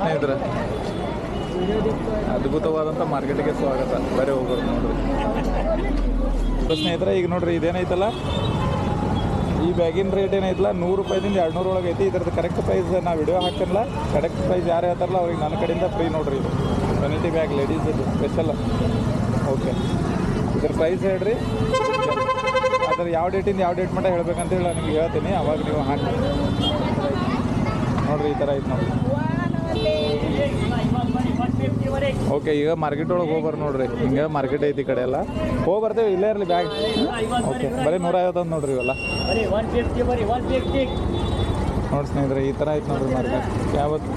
ಸ್ನೇಹಿತರೆ, ಅದ್ಭುತವಾದಂಥ ಮಾರ್ಕೆಟಿಗೆ ಸ್ವಾಗತ. ಬರೀ ಹೋಗೋರು ನೋಡ್ರಿ ಸ್ನೇಹಿತರೆ. ಈಗ ನೋಡ್ರಿ ಇದೇನೈತಲ್ಲ, ಈ ಬ್ಯಾಗಿನ ರೇಟ್ ಏನೈತಲ್ಲ 100 ರೂಪಾಯಿದಿಂದ 200 ಒಳಗೆ ಐತಿ. ಇದ್ರದ್ದು ಕರೆಕ್ಟ್ ಪ್ರೈಸ್ ನಾ ವಿಡಿಯೋ ಹಾಕಲ್ಲ. ಕರೆಕ್ಟ್ ಪ್ರೈಸ್ ಯಾರು ಹೇಳ್ತಾರಲ್ಲ ಅವ್ರಿಗೆ ನನ್ನ ಕಡೆಯಿಂದ ಫ್ರೀ ನೋಡ್ರಿ. ಇದು vanity bag ladies special. Okay, ಇದ್ರ ಪ್ರೈಸ್ ಹೇಳ್ರಿ. ಅದ್ರ ಯಾವ ಡೇಟಿಂದ ಯಾವ ಡೇಟ್ ಮಟ್ಟ ಹೇಳ್ಬೇಕಂತೇಳಿ ನಾನು ನಿಮ್ಗೆ ಹೇಳ್ತೀನಿ, ಅವಾಗ ನೀವು ಹಾಕಿ ನೋಡ್ರಿ. ಈ ಥರ ಐತೆ ನೋಡ್ರಿ. ಓಕೆ, ಈಗ ಮಾರ್ಕೆಟ್ ಒಳಗೆ ಹೋಗ್ಬಾರ ನೋಡ್ರಿ. ಹಿಂಗೆ ಮಾರ್ಕೆಟ್ ಐತಿ ಈ ಕಡೆ ಎಲ್ಲ ಹೋಗಿ ಬರ್ತೇವೆ. ಇಲ್ಲೇ ಇರಲಿ ಬ್ಯಾಗ್. ಓಕೆ, ಬರೀ 150 ನೋಡ್ರಿ ಇವೆಲ್ಲ. ನೋಡಿ ಸ್ನೇಹಿತರೆ, ಈ ಥರ ಐತೆ ನೋಡ್ರಿ ಮಾರ್ಕೆಟ್. ಯಾವತ್ತು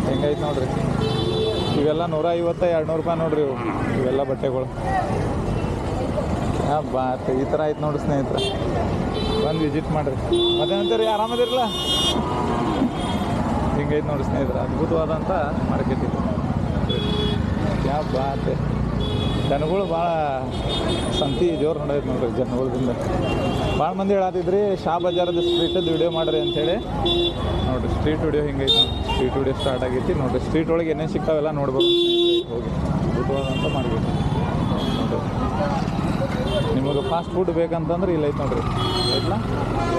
ಹೆಂಗೈತೆ ನೋಡ್ರಿ. ಇವೆಲ್ಲ 150 200 ರೂಪಾಯಿ ನೋಡ್ರಿ ಇವೆಲ್ಲ ಬಟ್ಟೆಗಳು. ಬಾತ್ ಈ ಥರ ಆಯ್ತು ನೋಡ್ರಿ ಸ್ನೇಹಿತರೆ. ಬಂದು ವಿಸಿಟ್ ಮಾಡಿರಿ. ಮತ್ತೇನಂತೀರಿ, ಆರಾಮದಿರಲ್ಲ? ಹಿಂಗೈತೆ ನೋಡಿ ಸ್ನೇಹಿತರೆ, ಅದ್ಭುತವಾದಂಥ ಮಾರ್ಕೆಟ್ ಇದು. ಯಾವ ಬಾತ್, ಜನಗಳು ಭಾಳ ಸಂತಿ ಜೋರು ನೋಡೈತೆ ನೋಡ್ರಿ. ಜನಗಳದಿಂದ ಭಾಳ ಮಂದಿ ಹೇಳತ್ತಿದ್ರಿ ಶಾ ಬಜಾರದ ಸ್ಟ್ರೀಟದ್ದು ವಿಡಿಯೋ ಮಾಡಿರಿ ಅಂಥೇಳಿ. ನೋಡಿರಿ ಸ್ಟ್ರೀಟ್ ವಿಡಿಯೋ ಹಿಂಗೈತೆ ನೋಡಿ. ಸ್ಟ್ರೀಟ್ ವಿಡಿಯೋ ಸ್ಟಾರ್ಟ್ ಆಗೈತಿ ನೋಡಿರಿ. ಸ್ಟ್ರೀಟ್ ಒಳಗೆ ಏನೇನು ಸಿಗ್ತಾವೆಲ್ಲ ನೋಡ್ಬೋದು ಹೋಗಿ. ಅದ್ಭುತವಾದಂಥ ಮಾರ್ಕೆಟ್ ನೋಡಿರಿ. ನಿಮಗೆ ಫಾಸ್ಟ್ ಫುಡ್ ಬೇಕಂತಂದ್ರೆ ಇಲ್ಲ ಐತೆ ನೋಡ್ರಿ. ಇಲ್ಲ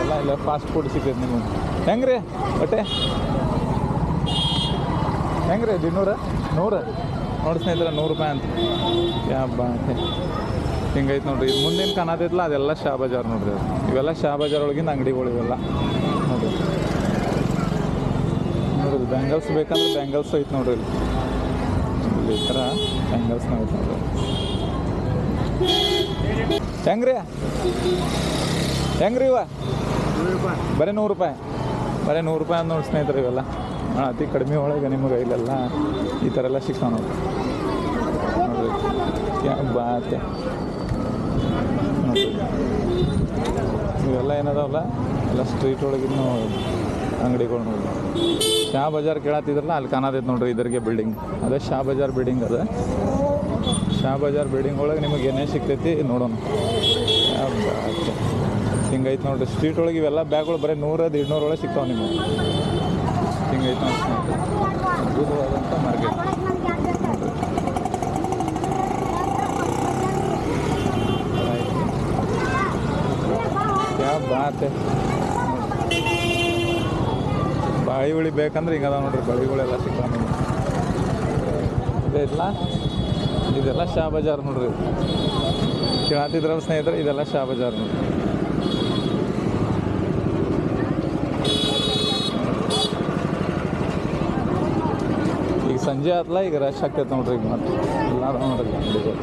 ಎಲ್ಲ ಇಲ್ಲ ಫಾಸ್ಟ್ ಫುಡ್ ಸಿಗ್ತೈತೆ ನಿಮಗೆ. ಹೆಂಗೆ ರೀ ಬಟ್ಟೆ ಹೆಂಗೆ ರೀ? 100 ನೋಡಿ ಸ್ನೇಹಿತರೆ, 100 ರೂಪಾಯಿ ಅಂತ. ಯಾ ಬಾತೆ ಹಿಂಗೈತೆ ನೋಡ್ರಿ. ಇದು ಮುಂದೇನು ಕಾಣತೈತಲ್ಲ ಅದೆಲ್ಲ ಶಾ ಬಜಾರ್ ನೋಡ್ರಿ. ಇವೆಲ್ಲ ಶಾ ಬಜಾರ್ ಒಳಗಿಂದ ಅಂಗಡಿಗಳು ಇವೆಲ್ಲ ನೋಡ್ರಿ. ನೋಡ್ರಿ ಬ್ಯಾಂಗಲ್ಸ್ ಬೇಕಂದ್ರೆ ಬ್ಯಾಂಗಲ್ಸ್ ಐತೆ ನೋಡ್ರಿ. ಇಲ್ಲಿ ಈ ಥರ ಬ್ಯಾಂಗಲ್ಸ್ನ ಐತೆ ನೋಡ್ರಿ. ಹೆಂಗ್ರಿ ಹೆಂಗ್ರಿ ಇವ? ಬರೀ 100 ರೂಪಾಯಿ. ಬರೀ 100 ರೂಪಾಯಿ ಅಂತ ನೋಡಿ ಸ್ನೇಹಿತರೆ. ಇವೆಲ್ಲ ಅತಿ ಕಡಿಮೆ ಒಳಗೆ ನಿಮಗೆ ಇಲ್ಲೆಲ್ಲ ಈ ಥರ ಎಲ್ಲ ಸಿಗ್ತಾವೆ ನೋಡ್ರಿ. ಬಾತೆ ನೋಡ್ರಿ. ಇವೆಲ್ಲ ಏನದಾವಲ್ಲ ಎಲ್ಲ ಸ್ಟ್ರೀಟ್ ಒಳಗಿನ ಅಂಗಡಿಗಳು ನೋಡ್ರಿ. ಶಾ ಬಜಾರ್ ಕೇಳತ್ತಿದ್ರಲ್ಲ ಅಲ್ಲಿ ಕಾಣತೈತೆ ನೋಡ್ರಿ. ಇದ್ರಿಗೆ ಬಿಲ್ಡಿಂಗ್ ಅದೇ ಶಾ ಬಜಾರ್ ಬಿಲ್ಡಿಂಗ್ ಅದ. ಶಾ ಬಜಾರ್ ಬಿಲ್ಡಿಂಗ್ ಒಳಗೆ ನಿಮಗೆ ಏನೇನು ಸಿಗ್ತೈತಿ ನೋಡೋಣ. ಬಾತೆ ಹಿಂಗೈತೆ ನೋಡ್ರಿ. ಸ್ಟ್ರೀಟ್ ಒಳಗೆ ಇವೆಲ್ಲ ಬ್ಯಾಗ್ಗಳು ಬರೀ 100 200 ಒಳಗೆ ಸಿಗ್ತಾವೆ ನಿಮಗೆ. ಹಿಂಗೈತೆ ನೋಡಿ ಸ್ನೇಹಿತರೆ, ಅದ್ಭುತವಾದಂಥ ಮಾರ್ಕೆಟ್ ನೋಡ್ರಿ. ಯಾವ ಬಾತೆ ಬಾಳಿ ಉಳಿ ಬೇಕಂದ್ರೆ ಹಿಂಗದ ನೋಡ್ರಿ. ಬಳಿಗಳೆಲ್ಲ ಸಿಗ್ತಾವೆ ನಿಮಗೆ. ಇದೆಲ್ಲ ಇದೆಲ್ಲ ಶಾ ಬಜಾರ್ ನೋಡ್ರಿ. ಕೇಳತ್ತಿದ್ರಲ್ಲ ಸ್ನೇಹಿತರೆ, ಇದೆಲ್ಲ ಶಾ ಬಜಾರ್ ನೋಡ್ರಿ. ಈಗ ಸಂಜೆ ಆತ್ಲ, ಈಗ ರಶ್ ಆಗ್ತೈತೆ ನೋಡ್ರಿ. ಈಗ ಮತ್ತೆ ಎಲ್ಲ ನೋಡ್ರಿ ಅಂಗಡಿಗಳು.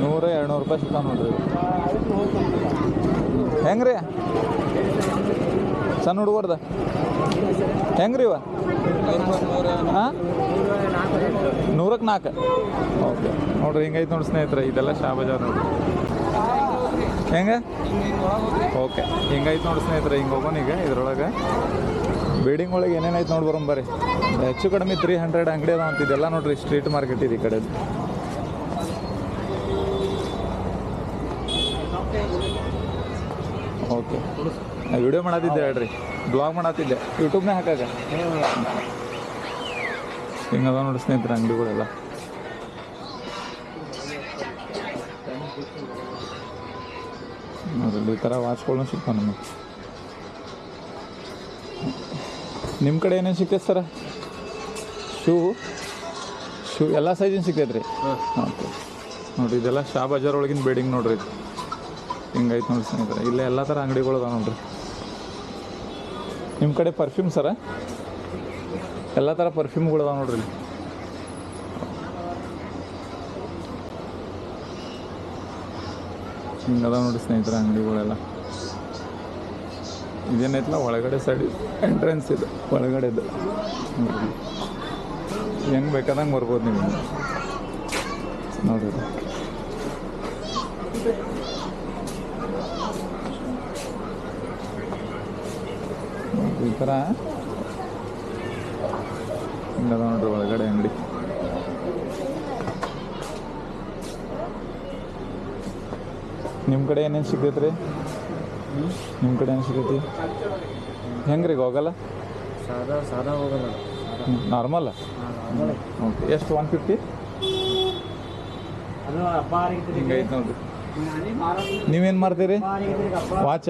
$100 200 ರೂಪಾಯಿ ಸಿಗ್ತಾವೆ ನೋಡ್ರಿ. ಹೆಂಗೆ ರೀ ಸಣ್ಣ ಹುಡುಗರ್ದ ಹೆಂಗೆ ರೀ ಇವ? ಹಾಂ 100ಕ್ಕೆ 4. ಓಕೆ ನೋಡ್ರಿ ಹಿಂಗೈತೆ ನೋಡಿ ಸ್ನೇಹಿತರೆ. ಇದೆಲ್ಲ ಶಾ ಬಜಾರ್ ನೋಡ್ರಿ. ಹೆಂಗೆ? ಓಕೆ ಹಿಂಗೈತೆ ನೋಡಿ ಸ್ನೇಹಿತರೆ. ಹಿಂಗೆ ಹೋಗೋಣ ಈಗ. ಇದ್ರೊಳಗೆ ಬಿಲ್ಡಿಂಗ್ ಒಳಗೆ ಏನೇನೈತೆ ನೋಡಿ ಬರೋಣ ಬರ್ರಿ. ಹೆಚ್ಚು ಕಡಿಮೆ 300 ಅಂಗಡಿ ಅದಾವ ಅಂತ. ಇದೆಲ್ಲ ನೋಡ್ರಿ ಸ್ಟ್ರೀಟ್ ಮಾರ್ಕೆಟ್ ಇದೆ ಈ ಕಡೆ. ಓಕೆ, ನಾ ವಿಡಿಯೋ ಮಾಡತ್ತಿದ್ದೆ ಹೇಳ್ರಿ. ಬ್ಲಾಗ್ ಮಾಡತ್ತಿದ್ದೆ ಯೂಟ್ಯೂಬ್ನಾಗ ಹಾಕಾಗ. ಹಿಂಗದ ನೋಡಿ ಸ್ನೇಹಿತರೆ ಅಂಗಡಿಗಳೆಲ್ಲ. ನೋಡ್ರಿ ಈ ಥರ ವಾಚ್ಗಳನ್ನ ಸಿಗ್ತಾವೆ ನಮಗೆ. ನಿಮ್ಮ ಕಡೆ ಏನೇನು ಸಿಗ್ತೈತೆ ಸರ? ಶೂ ಎಲ್ಲ ಸೈಜಿನ ಸಿಗ್ತೈತೆ ರೀ. ಓಕೆ ನೋಡಿರಿ, ಇದೆಲ್ಲ ಶಾ ಬಜಾರ್ ಒಳಗಿನ ಬಿಲ್ಡಿಂಗ್ ನೋಡ್ರಿ. ಹಿಂಗೈತೆ ನೋಡಿ ಸ್ನೇಹಿತರೆ. ಇಲ್ಲೇ ಎಲ್ಲ ಥರ ಅಂಗಡಿಗಳು ಅದಾವೆ ನೋಡ್ರಿ. ನಿಮ್ಮ ಕಡೆ ಪರ್ಫ್ಯೂಮ್ ಸರ? ಎಲ್ಲ ಥರ ಪರ್ಫ್ಯೂಮ್ಗಳು ಅದಾವೆ ನೋಡ್ರಿ ಇಲ್ಲಿ. ಹಿಂಗದ ನೋಡಿ ಸ್ನೇಹಿತರೆ ಅಂಗಡಿಗಳೆಲ್ಲ. ಇದೇನೈತಲ್ಲ ಒಳಗಡೆ ಸೈಡ್ ಎಂಟ್ರೆನ್ಸ್ ಇದೆ ಒಳಗಡೆದು. ಹೆಂಗೆ ಬೇಕಾದಂಗೆ ಬರ್ಬೋದು ನೀವು ನೋಡ್ರಿ. ಈ ಥರ ಹಿಂಗದ ನೋಡ್ರಿ ಒಳಗಡೆ ಅಂಗಡಿ. ನಿಮ್ಮ ಕಡೆ ಏನೇನು ಸಿಗ್ತೈತೆ ರೀ? ನಿಮ್ಮ ಕಡೆ ಏನು ಸಿಗೈತಿ ಹೆಂಗೆ ರೀ ಹೋಗಲ್ಲ ಸಾದಾ ಹೋಗಲ್ಲ ನಾರ್ಮಲ್ ಓಕೆ ಎಷ್ಟು 150 ಅದು ಹಬ್ಬ ಹಿಂಗೈತೆ ನೋಡಿರಿ ನೀವೇನು ಮಾಡ್ತೀರಿ ವಾಚ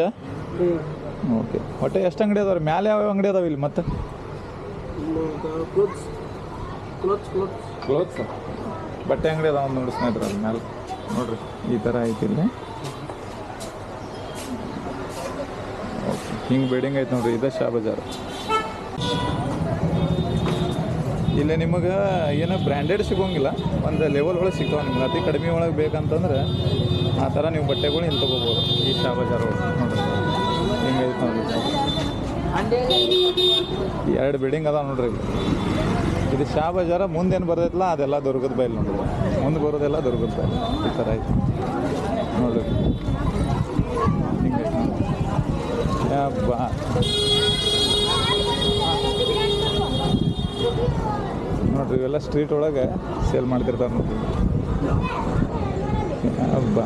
ಓಕೆ ಒಟ್ಟೆ ಎಷ್ಟು ಅಂಗಡಿ ಅದಾವೆ ರೀ ಮ್ಯಾಲೆ ಯಾವ ಅಂಗಡಿ ಅದಾವೆ ಇಲ್ಲಿ ಮತ್ತೆ ಕ್ಲೋತ್ಸ್ ಬಟ್ಟೆ ಅಂಗಡಿ ಅದಾವ ನೋಡಿ ಸ್ನೇಹಿತರೆ ಅದ್ರ ಮ್ಯಾಲೆ ನೋಡಿರಿ ಈ ಥರ ಐತಿ ಇಲ್ಲಿ ಓಕೆ ಹಿಂಗೆ ಬಿಲ್ಡಿಂಗ್ ಐತೆ ನೋಡಿರಿ ಇದೆ ಶಾ ಬಜಾರ್ ಇಲ್ಲಿ ನಿಮಗೆ ಏನೋ ಬ್ರ್ಯಾಂಡೆಡ್ ಸಿಗೋಂಗಿಲ್ಲ ಒಂದು ಲೆವೆಲ್ ಒಳಗೆ ಸಿಗ್ತಾವೆ ನಿಮ್ಗೆ ಅತಿ ಕಡಿಮೆ ಒಳಗೆ ಬೇಕಂತಂದ್ರೆ ಆ ಥರ ನೀವು ಬಟ್ಟೆಗಳು ಇಲ್ಲಿ ತೊಗೋಬೋದು ಈ ಶಾ ಬಜಾರ್ ಒಳಗೆ ನೋಡಿರಿ ಹಿಂಗೈತೆ ನೋಡಿರಿ 2 ಬಿಲ್ಡಿಂಗ್ ಅದಾವೆ ನೋಡ್ರಿ ಇಲ್ಲಿ ಇದು ಶಾ ಬಜಾರ ಮುಂದೇನು ಬರ್ತೈತಲ್ಲ ಅದೆಲ್ಲ ದುರ್ಗದ ಬೈಲ್ ನೋಡಿರಿ ಮುಂದೆ ಬರೋದೆಲ್ಲ ದುರ್ಗದ ಬೈಲ್ ಈ ಥರ ಐತೆ ನೋಡಿರಿ ಹಿಂಗೈತೆ ಬಾ ನೋಡ್ರಿ ಇವೆಲ್ಲ ಸ್ಟ್ರೀಟ್ ಒಳಗೆ ಸೇಲ್ ಮಾಡ್ತಿರ್ತಾರೆ ನೋಡ್ರಿ ಬಾ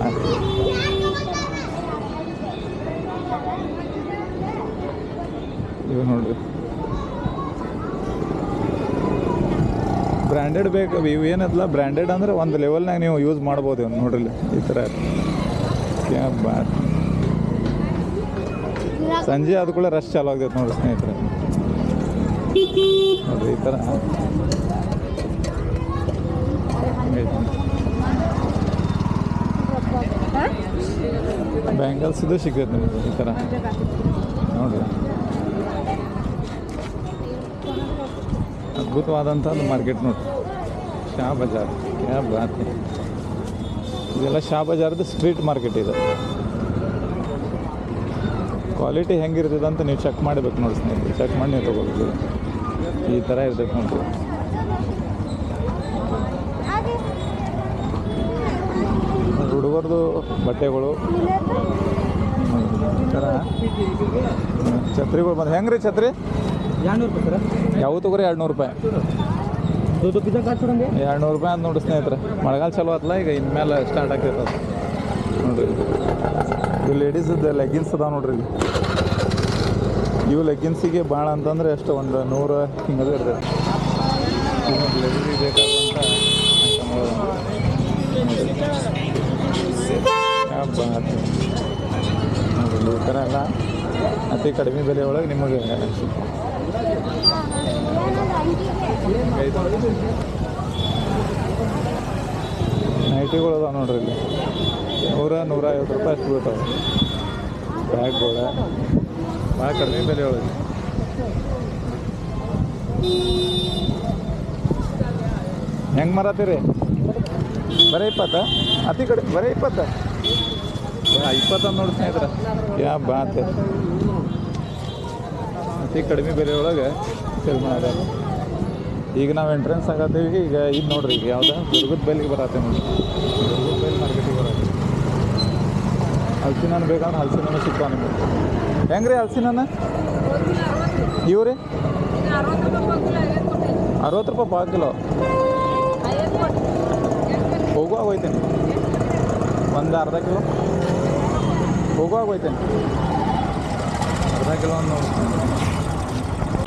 ಇವು ನೋಡ್ರಿ ಬ್ರ್ಯಾಂಡೆಡ್ ಬೇಕು ಇವು ಏನಲ್ಲ ಬ್ರ್ಯಾಂಡೆಡ್ ಅಂದ್ರೆ ಒಂದು ಲೆವೆಲ್ನಾಗ ನೀವು ಯೂಸ್ ಮಾಡ್ಬೋದು ಇವ್ನು ನೋಡ್ರಿ ಈ ಥರ ಬಾ ಸಂಜೆ ಅದು ಕೂಡ ರಶ್ ಚಾಲು ಆಗ್ತೈತೆ ನೋಡ್ರಿ ಸ್ನೇಹಿತರೆ ನೋಡ್ರಿ ಈ ಥರ ಬ್ಯಾಂಗಲ್ಸ್ ಇದು ಸಿಗ್ತೈತೆ ನಿಮಗೆ ಈ ಥರ ನೋಡ್ರಿ ಅದ್ಭುತವಾದಂಥ ಒಂದು ಮಾರ್ಕೆಟ್ ನೋಡ್ರಿ ಶಾ ಬಜಾರ್ ಕ್ಯಾ ಬಾತ್ ಇದೆಲ್ಲ ಶಾ ಬಜಾರ್ದು ಸ್ಟ್ರೀಟ್ ಮಾರ್ಕೆಟ್ ಇದೆ ಕ್ವಾಲಿಟಿ ಹೆಂಗಿರ್ತದೆ ಅಂತ ನೀವು ಚೆಕ್ ಮಾಡಬೇಕು ನೋಡಿ ಸ್ನೇಹಿತರೆ ಚೆಕ್ ಮಾಡಿ ನೀವು ತೊಗೋಬೇಕು ಈ ಥರ ಇರ್ತೈತೆ ನೋಡ್ರಿ ಹುಡುಗರದು ಬಟ್ಟೆಗಳು ಈ ಥರ ಛತ್ರಿಗಳು ಬಂದು ಹೆಂಗೆ ರೀ ಛತ್ರಿ 200 ರೂಪಾಯಿ ಸರ್ ಯಾವ ತಗೋರಿ 200 ರೂಪಾಯಿ 200 ರೂಪಾಯಿ ಅಂತ ನೋಡಿ ಸ್ನೇಹಿತರೆ ಮಳೆಗಾಲ ಚಲೋ ಆತಲ್ಲ ಈಗ ಇನ್ಮೇಲೆ ಸ್ಟಾರ್ಟ್ ಆಗ್ತೈತೆ ಅದು ನೋಡಿರಿ ಇದು ಲೇಡೀಸದ್ದು ಲೆಗ್ಗಿನ್ಸ್ ಅದಾವೆ ನೋಡ್ರಿ ಇಲ್ಲಿ ಇವು ಲೆಗ್ಗಿನ್ಸಿಗೆ ಭಾಳ ಅಂತಂದರೆ ಎಷ್ಟು ಒಂದು 100 ಹಿಂಗದು ಇರ್ತದೆ ಲೇಡೀಸಿಗೆ ಬೇಕಾದಂಥ ನೋಡಿರಿ ಈ ಥರ ಎಲ್ಲ ಅತಿ ಕಡಿಮೆ ಬೆಲೆ ಒಳಗೆ ನಿಮಗೆ ನೈಟಿಗಳು ಅದಾವೆ ನೋಡ್ರಿ ಇಲ್ಲಿ 100-150 ರೂಪಾಯಿ ಅಷ್ಟು ಬೀಳ್ತಾವೆ ಬ್ಯಾಗ್ಗಳು ಭಾಳ ಕಡಿಮೆ ಬೆಲೆ ಒಳಗೆ ಹೆಂಗೆ ಮಾರತ್ತೀರಿ ಬರೀ 20 ಅತಿ ಕಡೆ ಬರೀ 20 20 ನೋಡಿ ಸ್ನೇಹಿತರೆ ಯಾ ಬಾತ್ ಅತಿ ಕಡಿಮೆ ಬೆಲೆ ಒಳಗೆ ಸೇಲ್ ಮಾಡೋದು ಈಗ ನಾವು ಎಂಟ್ರೆನ್ಸ್ ಆಗತ್ತೀವಿ ಈಗ ಇದು ನೋಡ್ರಿ ಈಗ ಯಾವ್ದು ದುರ್ಗದ ಬೈಲಿಗೆ ಬರತ್ತೆ ನೋಡಿ ದುರ್ಗದ ಬೈಲ್ ಮಾರ್ಕೆಟಿಗೆ ಬರತ್ತೆ ಹಲ್ಸಿನ ಬೇಕಂದ್ರೆ ಹಲ್ಸಿನ ಸಿಗ್ತಾವೆ ನಿಮಗೆ ಹೆಂಗೆ ರೀ ಹಲ್ಸಿನ ಇವು ರೀ 60 ರೂಪಾಯಿ ಪಾವು ಕಿಲೋ ಹೋಗುವಾಗ ಹೋಯ್ತೇನೆ ಒಂದು ಅರ್ಧ ಕಿಲೋ ಹೋಗುವಾಗ ಹೋಯ್ತೇನೆ ಅರ್ಧ ಕಿಲೋ ಒಂದು ನೋಡಿ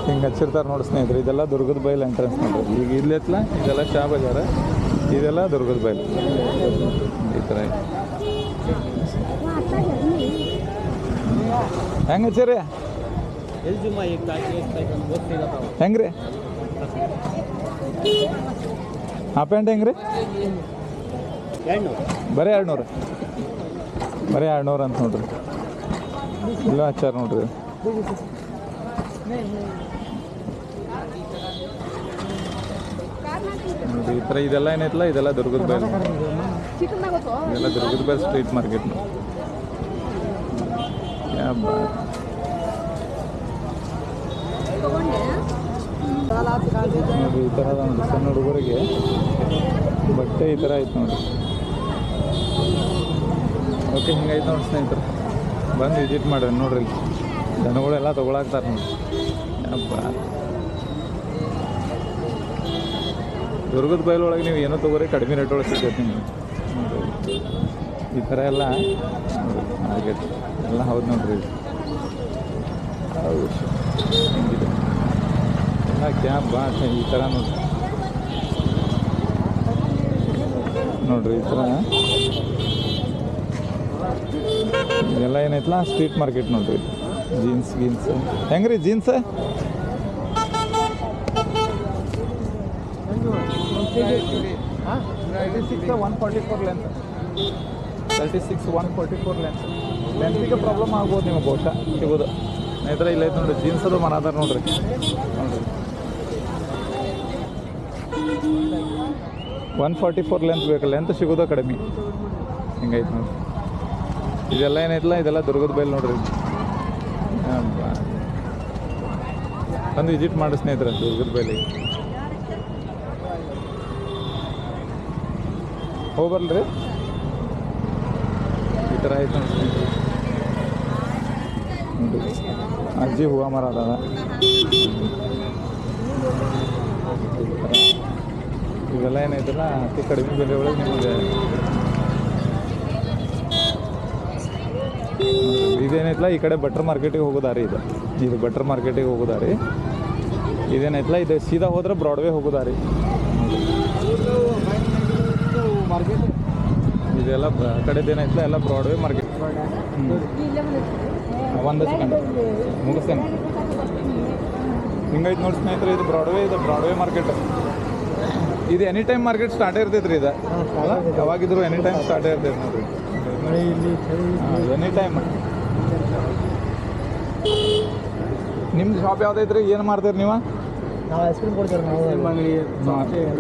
ಹಿಂಗೆ ಹಚ್ಚಿರ್ತಾರೆ ನೋಡಿ ಸ್ನೇಹಿತರೆ ಇದೆಲ್ಲ ದುರ್ಗದ ಬೈಲ್ ಎಂಟ್ರೆನ್ಸ್ ನೋಡ್ರಿ ಈಗ ಇಲ್ಲೆತ್ಲ ಇದೆಲ್ಲ ಶಾ ಬಜಾರ ಇದೆಲ್ಲ ದುರ್ಗದ ಬೈಲ್ ಈ ಥರ ಹೆಂಗೆ ಹಚ್ಚಿರಿ ಹೆಂಗೆ ರೀ ಹಾಫ್ ಪ್ಯಾಂಟ್ ಹೆಂಗೆ ರೀ ಬರೀ 200 ಬರೀ 200 ಅಂತ ನೋಡ್ರಿ ಇಲ್ಲ ಹಚ್ಚಾರ ನೋಡ್ರಿ ನೋಡಿ ಈ ಥರ ಇದೆಲ್ಲ ಏನೈತಲ್ಲ ಇದೆಲ್ಲ ದುರ್ಗದ ಬೈಲ್ ಇದೆಲ್ಲ ದುರ್ಗದ ಬೈಲ್ ಸ್ಟ್ರೀಟ್ ಮಾರ್ಕೆಟ್ ನೋಡಿ ಈ ಥರ ನೋಡಿ ಸಣ್ಣ ಹುಡುಗರಿಗೆ ಬಟ್ಟೆ ಈ ಥರ ಐತೆ ನೋಡಿ ಓಕೆ ಹಿಂಗೈತೆ ನೋಡಿ ಸ್ನೇಹಿತರೆ ಬಂದು ವಿಸಿಟ್ ಮಾಡ್ರಿ ನೋಡ್ರಿ ದನಗಳೆಲ್ಲ ತೊಗೊಳಾಕ್ತಾರೆ ನೋಡಿ ಹಬ್ಬ ದುರ್ಗದ ಬೈಲೊಳಗೆ ನೀವು ಏನೋ ತೊಗೋರಿ ಕಡಿಮೆ ರೇಟ್ ಒಳಗೆ ಸಿಗ್ತೈತೆ ನಿಮಗೆ ನೋಡ್ರಿ ಈ ಥರ ಎಲ್ಲ ಮಾರ್ಕೆಟ್ ಎಲ್ಲ ಹೌದು ನೋಡ್ರಿ ಇದು. ಹೌದು ಹಿಂಗಿದೆ ಎಲ್ಲ ಕ್ಯಾಬ್ ಬಾಟ್ ಈ ಥರ ನೋಡ್ರಿ ಈ ಥರ ಇದೆಲ್ಲ ಏನೈತಲ್ಲ ಸ್ಟ್ರೀಟ್ ಮಾರ್ಕೆಟ್ ನೋಡ್ರಿ. ಜೀನ್ಸ್ ಗೀನ್ಸ್ ಹೆಂಗ್ರಿ ಜೀನ್ಸ್ 144 ಲೆಂತ್ 36 144 ಲೆಂತಿಗೆ ಪ್ರಾಬ್ಲಮ್ ಆಗ್ಬೋದು ನಿಮಗೆ ಬಹುಶಃ ಸಿಗೋದು. ಸ್ನೇಹಿತರೆ ಇಲ್ಲ ಐತೆ ನೋಡ್ರಿ ಜೀನ್ಸ್ ಅದು ಮನಾದಾರ ನೋಡ್ರಿ. 144 ಲೆಂತ್ ಬೇಕು, ಲೆಂತ್ ಸಿಗೋದು ಕಡಿಮೆ ಹಿಂಗೈತೆ ನೋಡ್ರಿ. ಇದೆಲ್ಲ ಏನೈತಲ್ಲ ಇದೆಲ್ಲ ದುರ್ಗದ ಬೈಲ್ ನೋಡ್ರಿ. ಒಂದು ವಿಸಿಟ್ ಮಾಡಿ ಸ್ನೇಹಿತರೆ ದುರ್ಗದ ಬೈಲಿಗೆ ಹೋಗ್ಬರ್ಲ್ರಿ. ಈ ಥರ ಆಯ್ತು ನೋಡಿ ಸ್ನೇಹಿತರೆ. ನೋಡಿ ಅಜ್ಜಿ ಹೂವು ಮರ ಅದಾವ. ಇವೆಲ್ಲ ಏನೈತಲ್ಲ ಅತಿ ಕಡಿಮೆ ಬೆಲೆ ಒಳಗೆ ನಿಮಗೆ ಇದೇನೈತಲ್ಲ ಈ ಕಡೆ ಬಟ್ರ್ ಮಾರ್ಕೆಟಿಗೆ ಹೋಗೋದಾರಿ. ಇದು ಬಟ್ರ್ ಮಾರ್ಕೆಟಿಗೆ ಹೋಗೋದಾರಿ. ಇದೇನೈತಲ್ಲ ಇದು ಸೀದಾ ಹೋದ್ರೆ ಬ್ರಾಡ್ವೇ ಹೋಗೋದಾರಿ. ಮಾರ್ಕೆಟ್ ಇದೆಲ್ಲ ಕಡೆದೇನೈತಲ್ಲ ಎಲ್ಲ ಬ್ರಾಡ್ವೇ ಮಾರ್ಕೆಟ್. ಒಂದು ಸೆಕೆಂಡ್ ಮುಗಿಸ್ತೇನೆ. ಹಿಂಗೈತೆ ನೋಡಿ ಸ್ನೇಹಿತರೆ ಇದು ಬ್ರಾಡ್ವೇ ಮಾರ್ಕೆಟ್. ಇದು ಎನಿ ಟೈಮ್ ಮಾರ್ಕೆಟ್ ಸ್ಟಾರ್ಟೇ ಇರ್ತೈತೆ ರೀ. ಇದು ಯಾವಾಗಿದ್ರು ಎನಿ ಟೈಮ್ ಸ್ಟಾರ್ಟೇ ಇರ್ತೈತೆ ನೋಡಿರಿ. Any time. ನಿಮ್ದು ಶಾಪ್ ಯಾವ್ದೈತ್ರಿ? ಏನು ಮಾಡ್ತೀರಿ ನೀವು? ನಾವು ಐಸ್ ಕ್ರೀಮ್ ಕೊಡ್ತೀವಿ. ನಾವು ಅಂಗಡಿ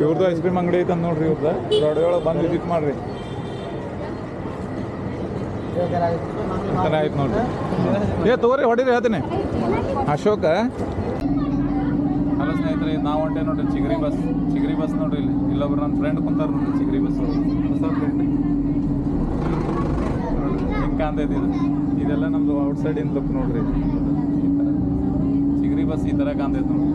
ಇವ್ರದ್ದು ಐಸ್ ಕ್ರೀಮ್ ಅಂಗಡಿ ಐತೆ ನೋಡ್ರಿ. ಇವ್ರದ್ದು ಬ್ರಾಡ್ವೇ ಒಳಗೆ ಬಂದು ವಿಸಿಟ್ ಮಾಡಿರಿ. ಆಯ್ತು ನೋಡ್ರಿ. ತಗೋರಿ ಹೊಡೀರಿ ಹೇಳ್ತೀನಿ. ಅಶೋಕ ಹಲೋ ಸ್ನೇಹಿತರೆ ನಾವು ಹೊಂಟೆ ನೋಡ್ರಿ ಚಿಗರಿ ಬಸ್ ನೋಡ್ರಿ. ಇಲ್ಲೊಬ್ರು ನನ್ನ ಫ್ರೆಂಡ್ ಕುಂತಾರೆ ನೋಡ್ರಿ ಚಿಗರಿ ಬಸ್ ಹೊಸ ಫ್ರೆಂಡ್. ಹಿಂಗೆ ಕಾಣ್ತೈತಿ ಇದೆಲ್ಲ ನಮ್ಮದು ಔಟ್ಸೈಡಿಂದ ಲುಕ್ ನೋಡ್ರಿ. ಚಿಗರಿ ಬಸ್ ಈ ಥರ ಕಾಣ್ತೈತೆ ನೋಡ್ರಿ.